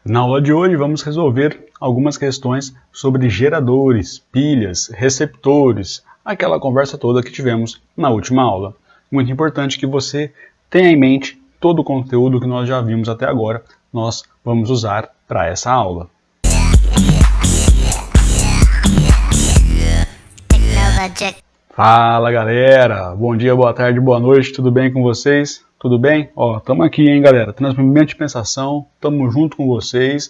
Na aula de hoje vamos resolver algumas questões sobre geradores, pilhas, receptores, aquela conversa toda que tivemos na última aula. Muito importante que você tenha em mente todo o conteúdo que nós já vimos até agora, nós vamos usar para essa aula. Fala galera, bom dia, boa tarde, boa noite, tudo bem com vocês? Tudo bem? Ó, estamos aqui, hein galera, transmimento de pensação, estamos junto com vocês,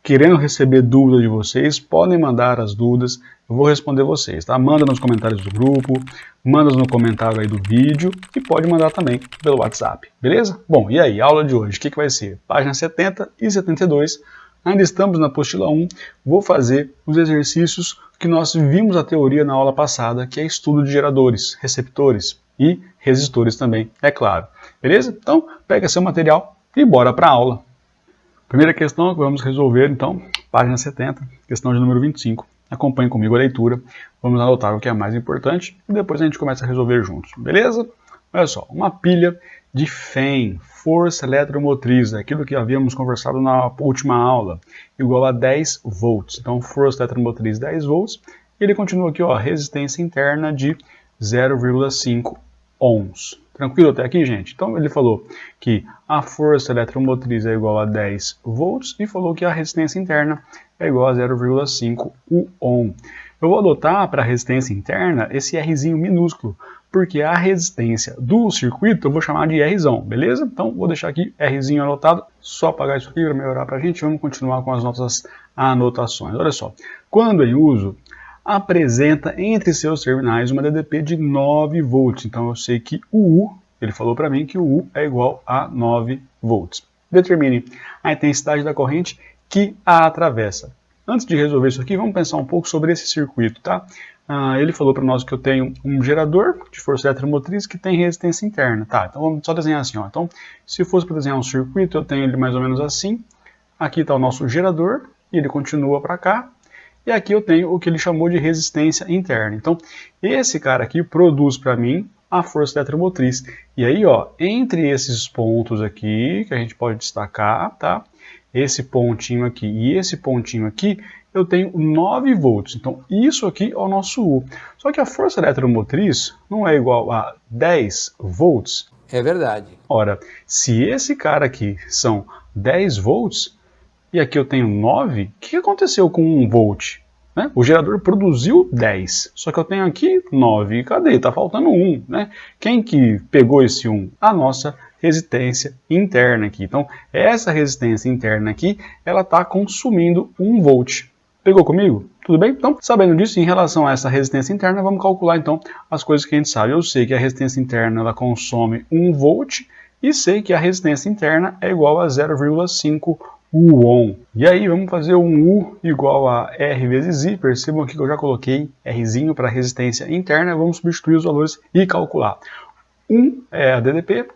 querendo receber dúvidas de vocês, podem mandar as dúvidas, eu vou responder vocês, tá? Manda nos comentários do grupo, manda no comentário aí do vídeo e pode mandar também pelo WhatsApp, beleza? Bom, e aí, aula de hoje, o que vai ser? Página 70 e 72, ainda estamos na apostila 1, vou fazer os exercícios que nós vimos a teoria na aula passada, que é estudo de geradores, receptores e resistores também, é claro. Beleza? Então, pega seu material e bora para a aula. Primeira questão que vamos resolver, então, página 70, questão de número 25. Acompanhe comigo a leitura, vamos anotar o que é mais importante e depois a gente começa a resolver juntos, beleza? Olha só, uma pilha de FEM, força eletromotriz, aquilo que havíamos conversado na última aula, igual a 10 volts. Então, força eletromotriz 10 volts, e ele continua aqui, ó, resistência interna de 0,5 ohms. Tranquilo até aqui, gente? Então, ele falou que a força eletromotriz é igual a 10 volts e falou que a resistência interna é igual a 0,5 ohm. Eu vou adotar para a resistência interna esse Rzinho minúsculo, porque a resistência do circuito eu vou chamar de Rzão, beleza? Então, vou deixar aqui Rzinho anotado, só apagar isso aqui para melhorar para a gente. Vamos continuar com as nossas anotações. Olha só, quando em uso, apresenta entre seus terminais uma DDP de 9 volts. Então, eu sei que o U, ele falou para mim que o U é igual a 9 volts. Determine a intensidade da corrente que a atravessa. Antes de resolver isso aqui, vamos pensar um pouco sobre esse circuito, tá? Ele falou para nós que eu tenho um gerador de força eletromotriz que tem resistência interna, tá? Então vamos só desenhar assim, ó. Então, se fosse para desenhar um circuito, eu tenho ele mais ou menos assim. Aqui está o nosso gerador, e ele continua para cá. E aqui eu tenho o que ele chamou de resistência interna. Então, esse cara aqui produz para mim a força eletromotriz. E aí, ó, entre esses pontos aqui, que a gente pode destacar, tá? Esse pontinho aqui e esse pontinho aqui, eu tenho 9 volts. Então, isso aqui é o nosso U. Só que a força eletromotriz não é igual a 10 volts. É verdade. Ora, se esse cara aqui são 10 volts, e aqui eu tenho 9, o que aconteceu com 1 volt? Né? O gerador produziu 10, só que eu tenho aqui 9. Cadê? Está faltando 1. Né? Quem que pegou esse 1? A nossa resistência interna aqui. Então, essa resistência interna aqui, ela está consumindo 1 volt. Pegou comigo? Tudo bem? Então, sabendo disso, em relação a essa resistência interna, vamos calcular então as coisas que a gente sabe. Eu sei que a resistência interna ela consome 1 volt e sei que a resistência interna é igual a 0,5 ohm. E aí vamos fazer um U igual a R vezes I. Percebam aqui que eu já coloquei Rzinho para resistência interna. Vamos substituir os valores e calcular. 1 é a DDP.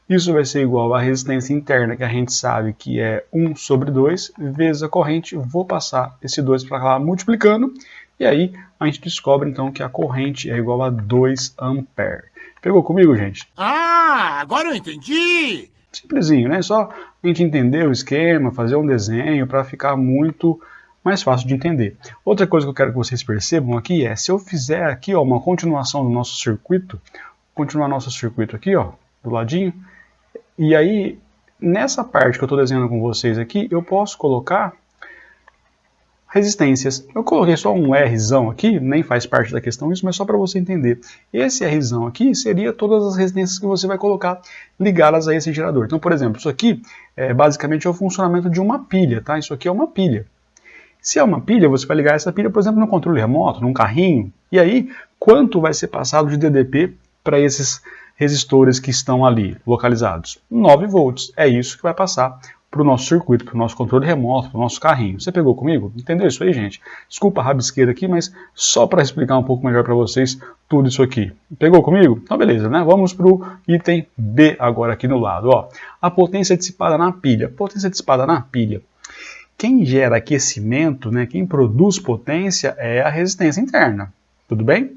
Isso vai ser igual à resistência interna, que a gente sabe que é 1 sobre 2, vezes a corrente. Vou passar esse 2 para lá multiplicando. E aí a gente descobre então que a corrente é igual a 2 ampere. Pegou comigo, gente? Ah, agora eu entendi! Simplesinho, né? Só a gente entender o esquema, fazer um desenho para ficar muito mais fácil de entender. Outra coisa que eu quero que vocês percebam aqui é, se eu fizer aqui ó, uma continuação do nosso circuito, continuar nosso circuito aqui, ó, do ladinho, e aí nessa parte que eu estou desenhando com vocês aqui, eu posso colocar resistências. Eu coloquei só um Rzão aqui, nem faz parte da questão isso, mas só para você entender. Esse Rzão aqui seria todas as resistências que você vai colocar ligadas a esse gerador. Então, por exemplo, isso aqui basicamente é o funcionamento de uma pilha, tá? Isso aqui é uma pilha. Se é uma pilha, você vai ligar essa pilha, por exemplo, no controle remoto, num carrinho, e aí quanto vai ser passado de DDP para esses resistores que estão ali localizados? 9 volts. É isso que vai passar para o nosso circuito, para o nosso controle remoto, para o nosso carrinho. Você pegou comigo? Entendeu isso aí, gente? Desculpa a rabisqueira aqui, mas só para explicar um pouco melhor para vocês tudo isso aqui. Pegou comigo? Então beleza, né? Vamos para o item B agora aqui no lado. Ó. A potência dissipada na pilha. Potência dissipada na pilha. Quem gera aquecimento, né, quem produz potência é a resistência interna. Tudo bem?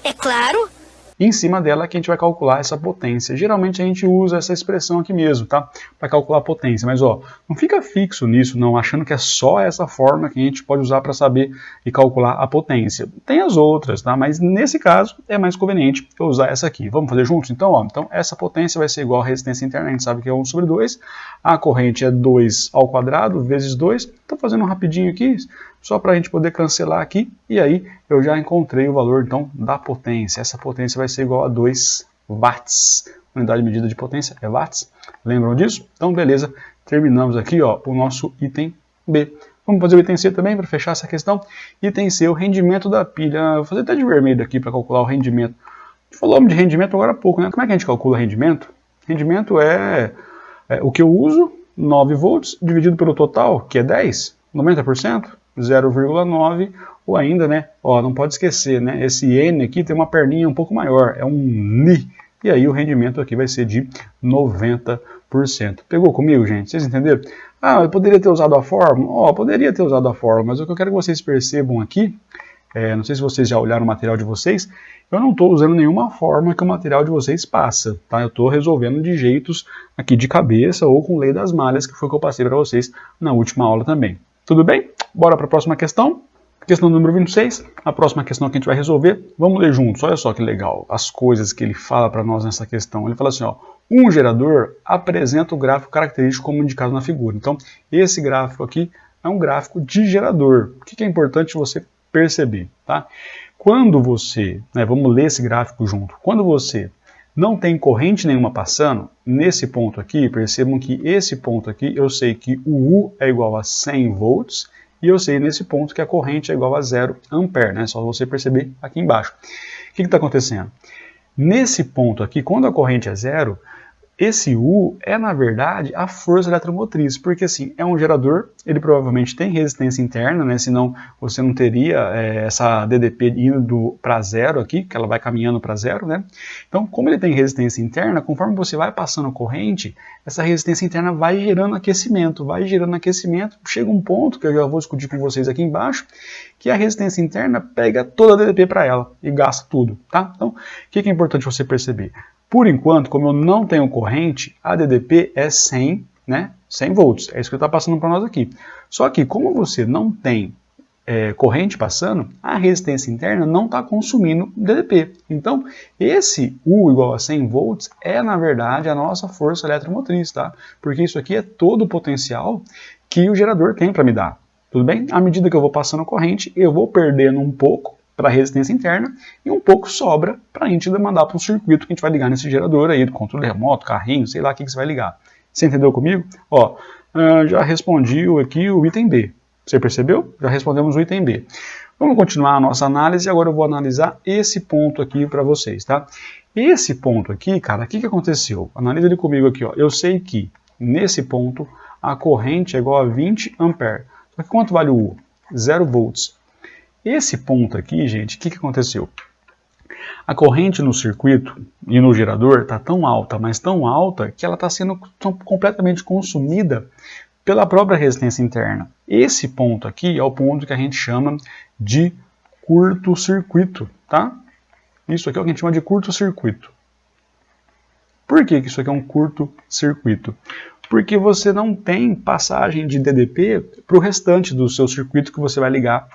É claro. E em cima dela que a gente vai calcular essa potência. Geralmente a gente usa essa expressão aqui mesmo, tá? Para calcular a potência. Mas ó, não fica fixo nisso não, achando que é só essa forma que a gente pode usar para saber e calcular a potência. Tem as outras, tá? Mas nesse caso é mais conveniente eu usar essa aqui. Vamos fazer juntos? Então, ó, então essa potência vai ser igual à resistência interna, a gente sabe que é 1 sobre 2. A corrente é 2 ao quadrado vezes 2. Estou fazendo um rapidinho aqui, só para a gente poder cancelar aqui, e aí eu já encontrei o valor então da potência. Essa potência vai ser igual a 2 watts. Unidade de medida de potência é watts. Lembram disso? Então beleza, terminamos aqui ó, o nosso item B. Vamos fazer o item C também para fechar essa questão. Item C, o rendimento da pilha. Vou fazer até de vermelho aqui para calcular o rendimento. A gente falou de rendimento agora há pouco, né? Como é que a gente calcula rendimento? Rendimento é o que eu uso, 9 volts, dividido pelo total, que é 10, 90%. 0,9 ou ainda, né, ó, não pode esquecer, né, esse N aqui tem uma perninha um pouco maior, é um Ni, e aí o rendimento aqui vai ser de 90%. Pegou comigo, gente? Vocês entenderam? Ah, eu poderia ter usado a fórmula? Ó, poderia ter usado a fórmula, mas o que eu quero que vocês percebam aqui, não sei se vocês já olharam o material de vocês, eu não estou usando nenhuma fórmula que o material de vocês passa, tá? Eu estou resolvendo de jeitos aqui de cabeça ou com lei das malhas, que foi o que eu passei para vocês na última aula também. Tudo bem? Bora para a próxima questão. Questão número 26, a próxima questão que a gente vai resolver. Vamos ler juntos, olha só que legal as coisas que ele fala para nós nessa questão. Ele fala assim, ó, um gerador apresenta o gráfico característico como indicado na figura. Então, esse gráfico aqui é um gráfico de gerador. O que é importante você perceber, tá? Quando você, vamos ler esse gráfico junto, quando você não tem corrente nenhuma passando, nesse ponto aqui, percebam que esse ponto aqui, eu sei que o U é igual a 100 volts, e eu sei nesse ponto que a corrente é igual a 0 ampere, né? Só você perceber aqui embaixo. O que está acontecendo? Nesse ponto aqui, quando a corrente é 0, esse U é, na verdade, a força eletromotriz, porque assim, é um gerador, ele provavelmente tem resistência interna, né? Senão você não teria essa DDP indo para 0 aqui, que ela vai caminhando para 0, né? Então, como ele tem resistência interna, conforme você vai passando a corrente, essa resistência interna vai gerando aquecimento, chega um ponto, que eu já vou discutir com vocês aqui embaixo, que a resistência interna pega toda a DDP para ela e gasta tudo, tá? Então, o que é importante você perceber? Por enquanto, como eu não tenho corrente, a DDP é 100, né? 100 volts. É isso que está passando para nós aqui. Só que, como você não tem corrente passando, a resistência interna não está consumindo DDP. Então, esse U igual a 100 volts é, na verdade, a nossa força eletromotriz, tá? Porque isso aqui é todo o potencial que o gerador tem para me dar. Tudo bem? À medida que eu vou passando corrente, eu vou perdendo um pouco para a resistência interna e um pouco sobra para a gente mandar para um circuito que a gente vai ligar nesse gerador aí, do controle remoto, carrinho, sei lá o que você vai ligar. Você entendeu comigo? Ó, já respondi aqui o item B. Você percebeu? Já respondemos o item B. Vamos continuar a nossa análise e agora eu vou analisar esse ponto aqui para vocês, tá? Esse ponto aqui, cara, o que aconteceu? Analisa ele comigo aqui, ó. Eu sei que nesse ponto a corrente é igual a 20 ampere. Só que quanto vale o U? 0 volts. Esse ponto aqui, gente, o que aconteceu? A corrente no circuito e no gerador está tão alta, mas tão alta, que ela está sendo completamente consumida pela própria resistência interna. Esse ponto aqui é o ponto que a gente chama de curto-circuito, tá? Isso aqui é o que a gente chama de curto-circuito. Por que isso aqui é um curto-circuito? Porque você não tem passagem de DDP para o restante do seu circuito que você vai ligar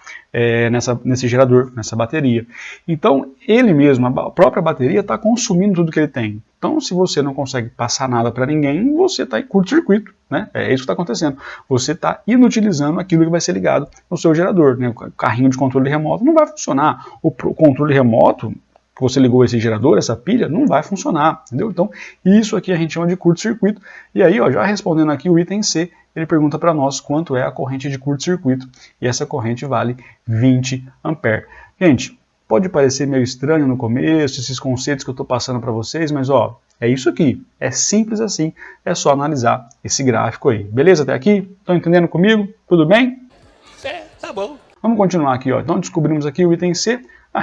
nesse gerador, nessa bateria. Então, ele mesmo, a própria bateria, está consumindo tudo que ele tem. Então, se você não consegue passar nada para ninguém, você está em curto-circuito, né? É isso que está acontecendo. Você está inutilizando aquilo que vai ser ligado no seu gerador, né? O carrinho de controle remoto não vai funcionar. O controle remoto que você ligou esse gerador, essa pilha, não vai funcionar, entendeu? Então, isso aqui a gente chama de curto-circuito. E aí, ó, já respondendo aqui o item C, ele pergunta para nós quanto é a corrente de curto-circuito. E essa corrente vale 20 ampere. Gente, pode parecer meio estranho no começo, esses conceitos que eu estou passando para vocês, mas ó, é isso aqui. É simples assim, é só analisar esse gráfico aí. Beleza até aqui? Estão entendendo comigo? Tudo bem? Tá bom. Vamos continuar aqui, ó. Então descobrimos aqui o item C.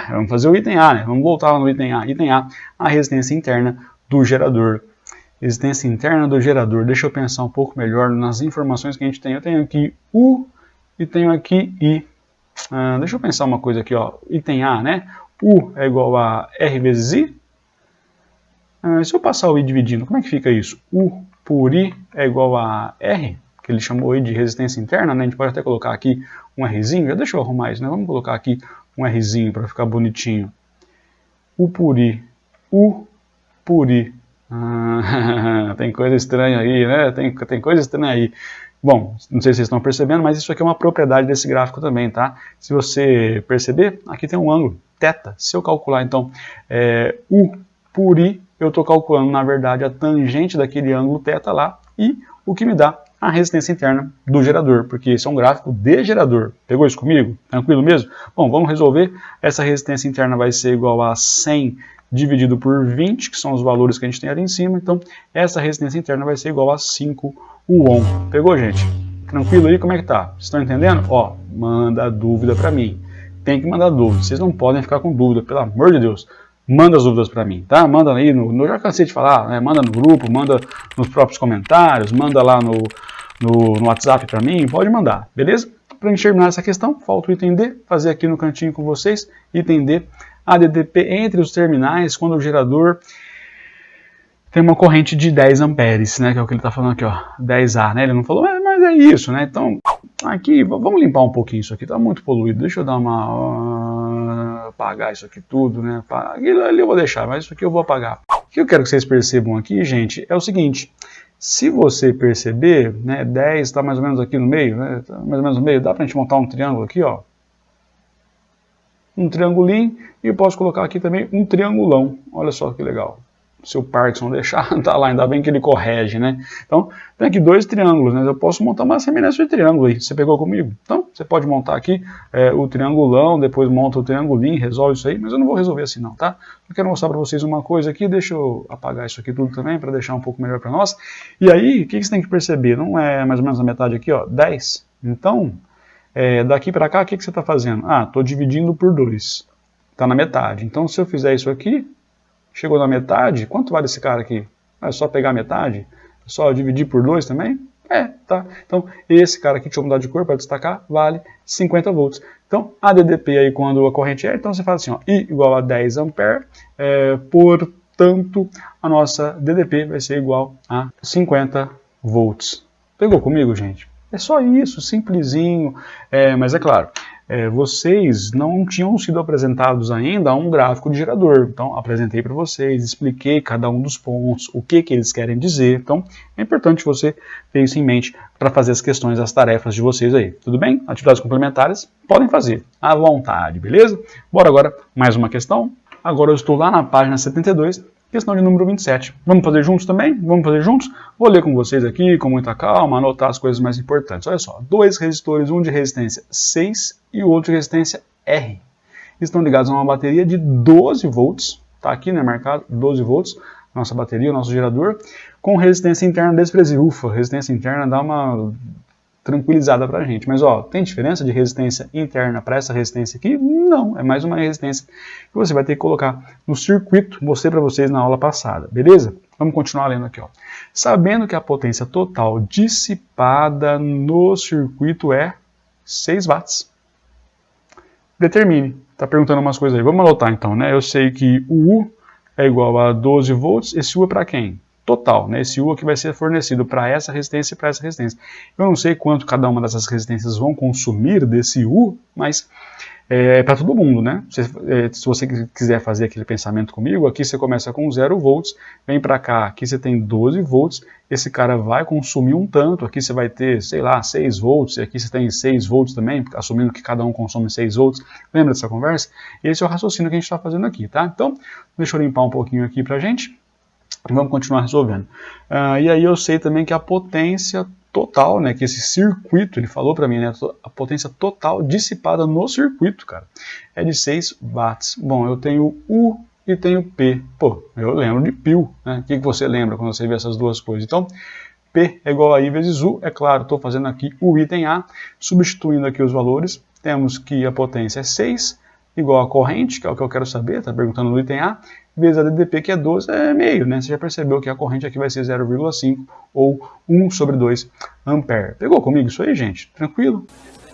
Vamos fazer o item A, né? Vamos voltar lá no item A. Item A, a resistência interna do gerador. Resistência interna do gerador. Deixa eu pensar um pouco melhor nas informações que a gente tem. Eu tenho aqui U e tenho aqui I. Deixa eu pensar uma coisa aqui, ó. Item A, né? U é igual a R vezes I. Se eu passar o I dividindo, como é que fica isso? U por I é igual a R, que ele chamou aí de resistência interna, né? A gente pode até colocar aqui um Rzinho, deixa eu arrumar isso, né? Vamos colocar aqui um Rzinho para ficar bonitinho. U por I, tem coisa estranha aí, né? Tem coisa estranha aí. Bom, não sei se vocês estão percebendo, mas isso aqui é uma propriedade desse gráfico também, tá? Se você perceber, aqui tem um ângulo, θ. Se eu calcular, então, U por I, eu estou calculando, na verdade, a tangente daquele ângulo θ lá, e o que me dá a resistência interna do gerador, porque esse é um gráfico de gerador. Pegou isso comigo? Tranquilo mesmo? Bom, vamos resolver. Essa resistência interna vai ser igual a 100 dividido por 20, que são os valores que a gente tem ali em cima. Então, essa resistência interna vai ser igual a 5 ohm. Pegou, gente? Tranquilo aí? Como é que tá? Vocês estão entendendo? Ó, manda dúvida para mim. Tem que mandar dúvida. Vocês não podem ficar com dúvida, pelo amor de Deus. Manda as dúvidas para mim, tá? Manda aí, eu já cansei de falar, né? Manda no grupo, manda nos próprios comentários, manda lá no WhatsApp para mim, pode mandar, beleza? Para a gente terminar essa questão, falta o item D, fazer aqui no cantinho com vocês, item D, ADDP entre os terminais, quando o gerador tem uma corrente de 10 amperes, né? Que é o que ele está falando aqui, ó, 10A, né? Ele não falou, mas é isso, né? Então, aqui, vamos limpar um pouquinho isso aqui, tá muito poluído, deixa eu dar uma... apagar isso aqui tudo, né? Aquilo ali eu vou deixar, mas isso aqui eu vou apagar. O que eu quero que vocês percebam aqui, gente, é o seguinte, se você perceber, né, 10 está mais ou menos aqui no meio, né? Tá mais ou menos no meio, dá pra gente montar um triângulo aqui, ó. Um triangulinho, e eu posso colocar aqui também um triangulão, olha só que legal. Se o Parkinson deixar, tá lá, ainda bem que ele corrige, né? Então, tem aqui dois triângulos, né? Eu posso montar uma semelhança de triângulo aí, você pegou comigo? Então, você pode montar aqui o triangulão, depois monta o triangulinho, resolve isso aí, mas eu não vou resolver assim não, tá? Eu quero mostrar para vocês uma coisa aqui, deixa eu apagar isso aqui tudo também, para deixar um pouco melhor para nós. E aí, o que você tem que perceber? Não é mais ou menos a metade aqui, ó, 10. Então, daqui para cá, o que você está fazendo? Ah, estou dividindo por 2. Está na metade. Então, se eu fizer isso aqui, chegou na metade, quanto vale esse cara aqui? É só pegar a metade? É só dividir por 2 também? Tá. Então, esse cara aqui, deixa eu mudar de cor para destacar, vale 50 volts. Então, a ADDP aí, quando a corrente então você faz assim, ó, I igual a 10 ampere, portanto, a nossa DDP vai ser igual a 50 volts. Pegou comigo, gente? É só isso, simplesinho, mas é claro, vocês não tinham sido apresentados ainda a um gráfico de gerador. Então, apresentei para vocês, expliquei cada um dos pontos, o que eles querem dizer. Então, é importante você ter isso em mente para fazer as questões, as tarefas de vocês aí. Tudo bem? Atividades complementares podem fazer à vontade, beleza? Bora agora, mais uma questão. Agora eu estou lá na página 72, questão de número 27. Vamos fazer juntos também? Vamos fazer juntos? Vou ler com vocês aqui, com muita calma, anotar as coisas mais importantes. Olha só, dois resistores, um de resistência 6 e o outro de resistência R. Estão ligados a uma bateria de 12 volts, tá aqui, né, marcado, 12 volts, nossa bateria, o nosso gerador, com resistência interna desprezível. Ufa, resistência interna dá uma tranquilizada pra gente. Mas, ó, tem diferença de resistência interna para essa resistência aqui? Não, é mais uma resistência que você vai ter que colocar no circuito, mostrei para vocês na aula passada, beleza? Vamos continuar lendo aqui, ó. Sabendo que a potência total dissipada no circuito é 6 watts. Determine. Tá perguntando umas coisas aí. Vamos anotar então, né? Eu sei que o U é igual a 12 volts. Esse U é para quem? Total, né? Esse U aqui vai ser fornecido para essa resistência e para essa resistência. Eu não sei quanto cada uma dessas resistências vão consumir desse U, mas é para todo mundo, né? Se você quiser fazer aquele pensamento comigo, aqui você começa com 0 volts, vem para cá, aqui você tem 12 volts, esse cara vai consumir um tanto, aqui você vai ter, sei lá, 6 volts, e aqui você tem 6 volts também, assumindo que cada um consome 6 volts. Lembra dessa conversa? Esse é o raciocínio que a gente está fazendo aqui, tá? Então, deixa eu limpar um pouquinho aqui pra gente. Vamos continuar resolvendo. E aí eu sei também que a potência total, né, que esse circuito, ele falou para mim, né, a potência total dissipada no circuito, cara, é de 6 watts. Bom, eu tenho U e tenho P. Pô, eu lembro de pio, né? O que você lembra quando você vê essas duas coisas? Então, P é igual a I vezes U, é claro, estou fazendo aqui o item A, substituindo aqui os valores, temos que a potência é 6, igual a corrente, que é o que eu quero saber, está perguntando no item A, vezes a DDP, que é 12, é meio, né? Você já percebeu que a corrente aqui vai ser 0,5 ou 1 sobre 2 ampere. Pegou comigo isso aí, gente? Tranquilo?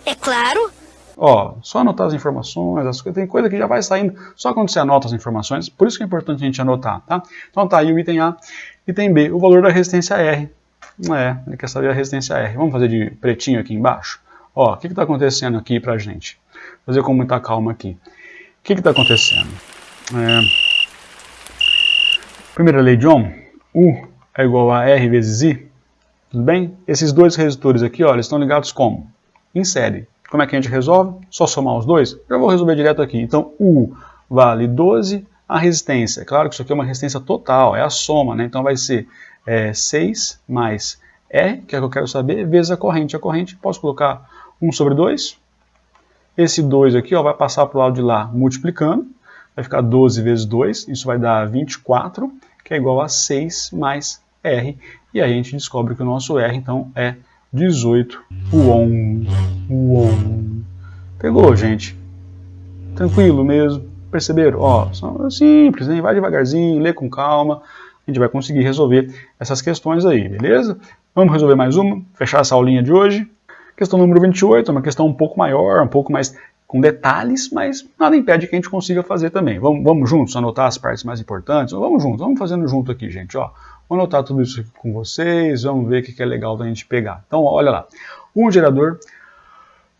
É claro. Ó, só anotar as informações, as coisas, tem coisa que já vai saindo só quando você anota as informações, por isso que é importante a gente anotar, tá? Então tá aí o item A. Item B, o valor da resistência R. Ele quer saber a resistência R. Vamos fazer de pretinho aqui embaixo? Ó, o que está acontecendo aqui pra gente? Vou fazer com muita calma aqui. O que está acontecendo? Primeira lei de Ohm, U é igual a R vezes I. Tudo bem? Esses dois resistores aqui, ó, eles estão ligados como? Em série. Como é que a gente resolve? Só somar os dois? Já vou resolver direto aqui. Então, U vale 12, a resistência. É claro que isso aqui é uma resistência total, é a soma, né? Então vai ser 6 mais R, que é o que eu quero saber, vezes a corrente. A corrente, posso colocar 1 sobre 2. Esse 2 aqui, ó, vai passar para o lado de lá multiplicando. Vai ficar 12 vezes 2, isso vai dar 24, que é igual a 6 mais R. E aí a gente descobre que o nosso R, então, é 18 Ohm. Pegou, gente? Tranquilo mesmo? Perceberam? Ó, simples, né? Vai devagarzinho, lê com calma. A gente vai conseguir resolver essas questões aí, beleza? Vamos resolver mais uma, fechar essa aulinha de hoje. Questão número 28, é uma questão um pouco maior, um pouco mais com detalhes, mas nada impede que a gente consiga fazer também. Vamos juntos anotar as partes mais importantes? Vamos juntos, vamos fazendo junto aqui, gente. Ó, vou anotar tudo isso aqui com vocês, vamos ver o que é legal da gente pegar. Então, olha lá. Um gerador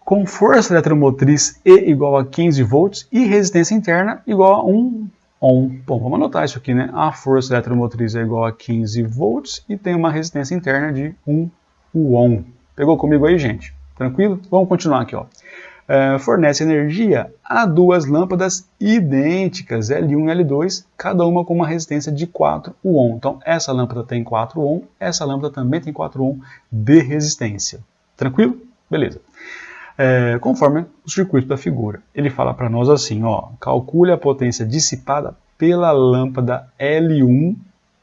com força eletromotriz E igual a 15 volts e resistência interna igual a 1 ohm. Bom, vamos anotar isso aqui, né? A força eletromotriz é igual a 15 volts e tem uma resistência interna de 1 ohm. Pegou comigo aí, gente? Tranquilo? Vamos continuar aqui, ó. Fornece energia a duas lâmpadas idênticas, L1 e L2, cada uma com uma resistência de 4 ohm. Então, essa lâmpada tem 4 ohm, essa lâmpada também tem 4 ohm de resistência. Tranquilo? Beleza. Conforme o circuito da figura. Ele fala para nós assim, ó, calcule a potência dissipada pela lâmpada L1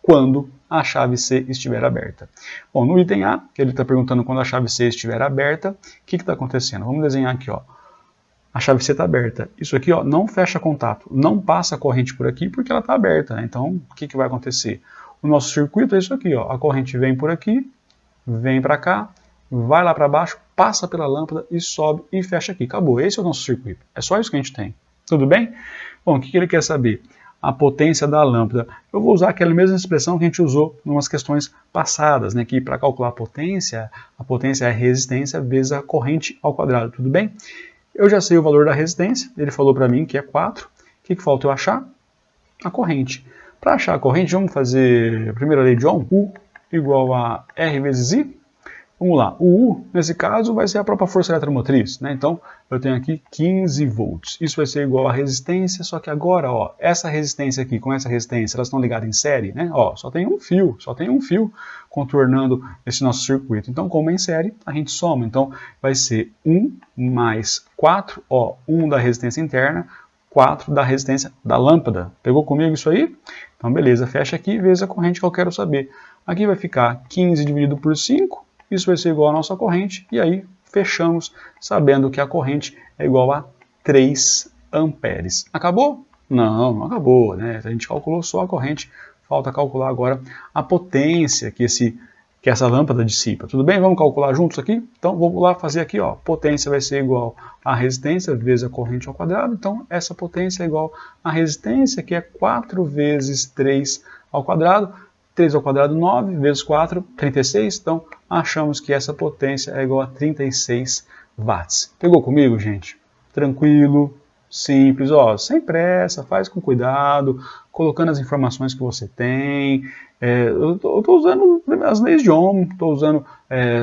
quando a chave C estiver aberta. Bom, no item A, que ele está perguntando quando a chave C estiver aberta, o que está acontecendo? Vamos desenhar aqui, ó. A chave C está aberta. Isso aqui, ó, não fecha contato, não passa a corrente por aqui porque ela está aberta, né? Então, o que vai acontecer? O nosso circuito é isso aqui, ó. A corrente vem por aqui, vem para cá, vai lá para baixo, passa pela lâmpada e sobe e fecha aqui. Acabou, esse é o nosso circuito. É só isso que a gente tem. Tudo bem? Bom, o que ele quer saber? A potência da lâmpada. Eu vou usar aquela mesma expressão que a gente usou em umas questões passadas, né? Que para calcular a potência é a resistência vezes a corrente ao quadrado. Tudo bem? Eu já sei o valor da resistência, ele falou para mim que é 4. O que falta eu achar? A corrente. Para achar a corrente, vamos fazer a primeira lei de Ohm. U igual a R vezes I. Vamos lá, o U, nesse caso, vai ser a própria força eletromotriz, né? Então, eu tenho aqui 15 volts. Isso vai ser igual a resistência, só que agora, ó, essa resistência aqui com essa resistência, elas estão ligadas em série, né? Ó, só tem um fio contornando esse nosso circuito. Então, como é em série, a gente soma. Então, vai ser 1 mais 4, ó, 1 da resistência interna, 4 da resistência da lâmpada. Pegou comigo isso aí? Então, beleza, fecha aqui, vezes a corrente que eu quero saber. Aqui vai ficar 15 dividido por 5, isso vai ser igual à nossa corrente, e aí fechamos sabendo que a corrente é igual a 3 amperes. Acabou? Não, não acabou, né? A gente calculou só a corrente, falta calcular agora a potência que essa lâmpada dissipa. Tudo bem? Vamos calcular juntos aqui? Então, vamos lá fazer aqui, ó. Potência vai ser igual a resistência vezes a corrente ao quadrado. Então, essa potência é igual a resistência, que é 4 vezes 3 ao quadrado. 3 ao quadrado, 9, vezes 4, 36. Então, achamos que essa potência é igual a 36 watts. Pegou comigo, gente? Tranquilo, simples, ó, sem pressa, faz com cuidado, colocando as informações que você tem. Eu estou usando as leis de Ohm, estou usando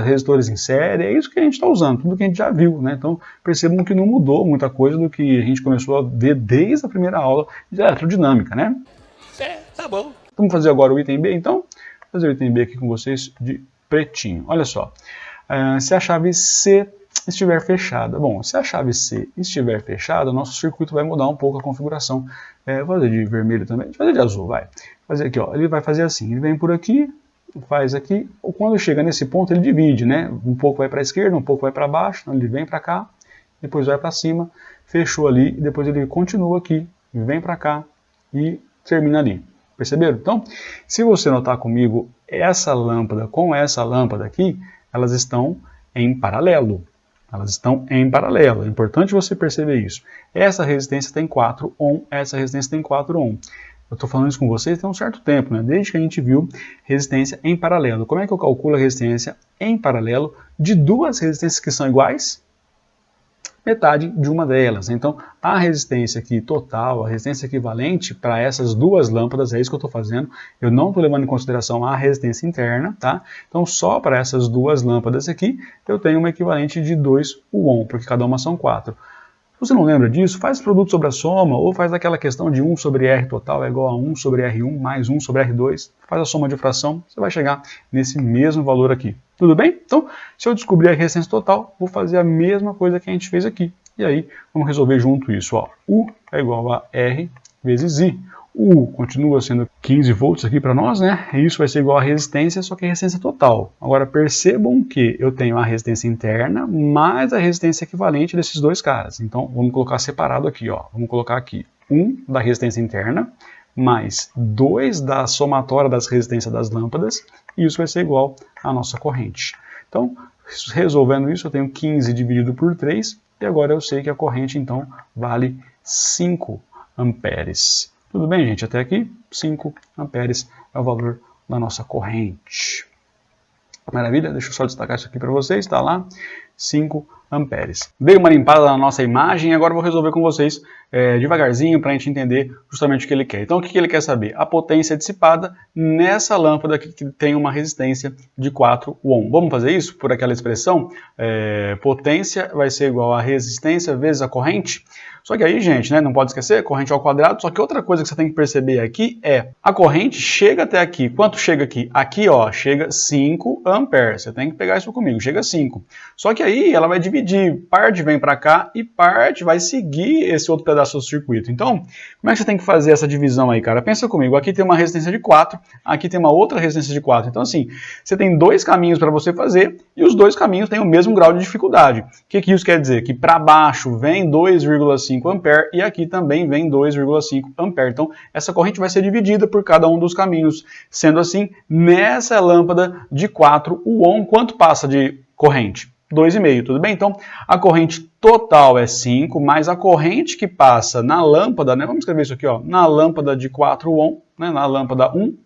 resistores em série, é isso que a gente está usando, tudo que a gente já viu, né? Então, percebam que não mudou muita coisa do que a gente começou a ver desde a primeira aula de elerodinâmica, né? Tá bom. Vamos fazer agora o item B, então? Vou fazer o item B aqui com vocês de pretinho. Olha só, se a chave C estiver fechada. Bom, se a chave C estiver fechada, o nosso circuito vai mudar um pouco a configuração. Vou fazer de vermelho também, vou fazer de azul, vai. Fazer aqui, ó, ele vai fazer assim, ele vem por aqui, faz aqui, quando chega nesse ponto ele divide, né? Um pouco vai para a esquerda, um pouco vai para baixo, então ele vem para cá, depois vai para cima, fechou ali, e depois ele continua aqui, vem para cá e termina ali. Perceberam? Então, se você notar comigo, essa lâmpada com essa lâmpada aqui, elas estão em paralelo. Elas estão em paralelo, é importante você perceber isso. Essa resistência tem 4 ohm, essa resistência tem 4 ohm. Eu estou falando isso com vocês tem um certo tempo, né? Desde que a gente viu resistência em paralelo. Como é que eu calculo a resistência em paralelo de duas resistências que são iguais? Metade de uma delas. Então, a resistência aqui total, a resistência equivalente para essas duas lâmpadas, é isso que eu estou fazendo. Eu não estou levando em consideração a resistência interna, tá? Então, só para essas duas lâmpadas aqui, eu tenho uma equivalente de 2 ohm, porque cada uma são 4. Se você não lembra disso, faz produto sobre a soma, ou faz aquela questão de 1 sobre R total é igual a 1 sobre R1 mais 1 sobre R2. Faz a soma de fração, você vai chegar nesse mesmo valor aqui. Tudo bem? Então, se eu descobrir a resistência total, vou fazer a mesma coisa que a gente fez aqui. E aí, vamos resolver junto isso. Ó. U é igual a R vezes I. U continua sendo 15 volts aqui para nós, né? E isso vai ser igual a resistência, só que a resistência total. Agora percebam que eu tenho a resistência interna mais a resistência equivalente desses dois caras. Então vamos colocar separado aqui, ó. Vamos colocar aqui 1 da resistência interna mais 2 da somatória das resistências das lâmpadas, e isso vai ser igual à nossa corrente. Então, resolvendo isso, eu tenho 15 dividido por 3, e agora eu sei que a corrente então vale 5 amperes. Tudo bem, gente? Até aqui, 5 amperes é o valor da nossa corrente. Maravilha? Deixa eu só destacar isso aqui para vocês, está lá, 5 amperes. Dei uma limpada na nossa imagem e agora eu vou resolver com vocês devagarzinho para a gente entender justamente o que ele quer. Então, o que ele quer saber? A potência dissipada nessa lâmpada aqui que tem uma resistência de 4 ohm. Vamos fazer isso por aquela expressão? Potência vai ser igual a resistência vezes a corrente. Só que aí, gente, né, não pode esquecer, corrente ao quadrado, só que outra coisa que você tem que perceber aqui é, a corrente chega até aqui. Quanto chega aqui? Aqui, ó, chega 5 amperes. Você tem que pegar isso comigo, chega 5. Só que aí ela vai dividir, parte vem para cá e parte vai seguir esse outro pedaço do circuito. Então, como é que você tem que fazer essa divisão aí, cara? Pensa comigo, aqui tem uma resistência de 4, aqui tem uma outra resistência de 4. Então, assim, você tem dois caminhos para você fazer e os dois caminhos têm o mesmo grau de dificuldade. O que isso quer dizer? Que para baixo vem 2,5 ampere e aqui também vem 2,5 ampere. Então, essa corrente vai ser dividida por cada um dos caminhos. Sendo assim, nessa lâmpada de 4 ohm, quanto passa de corrente? 2,5, tudo bem? Então, a corrente total é 5, mas a corrente que passa na lâmpada, né? Vamos escrever isso aqui, ó, na lâmpada de 4 ohm, né? Na lâmpada 1,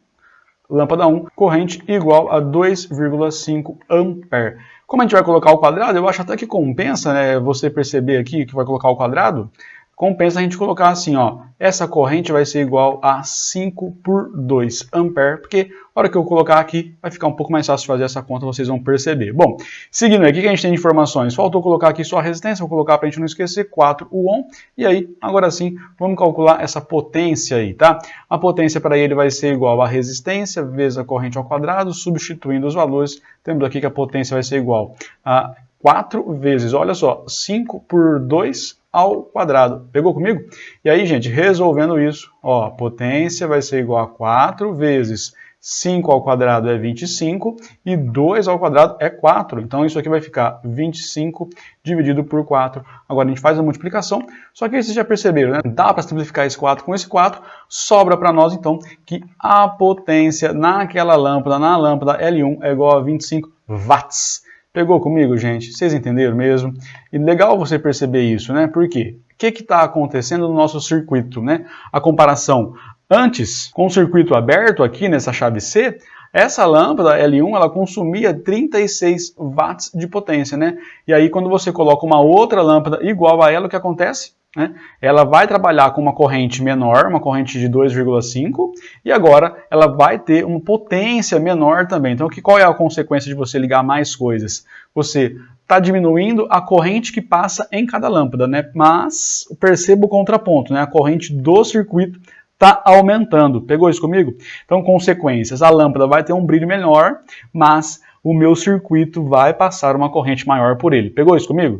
corrente igual a 2,5 ampere. Como a gente vai colocar o quadrado, eu acho até que compensa, né, você perceber aqui que vai colocar o quadrado, compensa a gente colocar assim, ó, essa corrente vai ser igual a 5 por 2 ampere, porque a hora que eu colocar aqui, vai ficar um pouco mais fácil de fazer essa conta, vocês vão perceber. Bom, seguindo aqui, o que a gente tem de informações? Faltou colocar aqui só a resistência, vou colocar para a gente não esquecer, 4 ohm, e aí, agora sim, vamos calcular essa potência aí, tá? A potência para ele vai ser igual a resistência vezes a corrente ao quadrado, substituindo os valores, temos aqui que a potência vai ser igual a 4 vezes, olha só, 5 por 2 ao quadrado. Pegou comigo? E aí, gente, resolvendo isso, ó, potência vai ser igual a 4 vezes 5 ao quadrado é 25 e 2 ao quadrado é 4. Então, isso aqui vai ficar 25 dividido por 4. Agora, a gente faz a multiplicação, só que aí vocês já perceberam, né? Dá para simplificar esse 4 com esse 4, sobra para nós, então, que a potência naquela lâmpada, na lâmpada L1, é igual a 25 watts. Pegou comigo, gente? Vocês entenderam mesmo? E legal você perceber isso, né? Por quê? O que está acontecendo no nosso circuito, né? A comparação antes, com o circuito aberto aqui nessa chave C, essa lâmpada L1 ela consumia 36 watts de potência, né? E aí quando você coloca uma outra lâmpada igual a ela, o que acontece? Né? Ela vai trabalhar com uma corrente menor, uma corrente de 2,5, e agora ela vai ter uma potência menor também. Então, qual é a consequência de você ligar mais coisas? Você está diminuindo a corrente que passa em cada lâmpada, né? Mas perceba o contraponto, né? A corrente do circuito está aumentando. Pegou isso comigo? Então, consequências. A lâmpada vai ter um brilho menor, mas o meu circuito vai passar uma corrente maior por ele. Pegou isso comigo?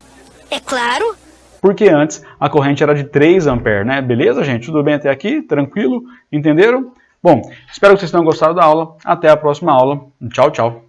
É claro. Porque antes a corrente era de 3 amperes, né? Beleza, gente? Tudo bem até aqui? Tranquilo? Entenderam? Bom, espero que vocês tenham gostado da aula. Até a próxima aula. Tchau, tchau.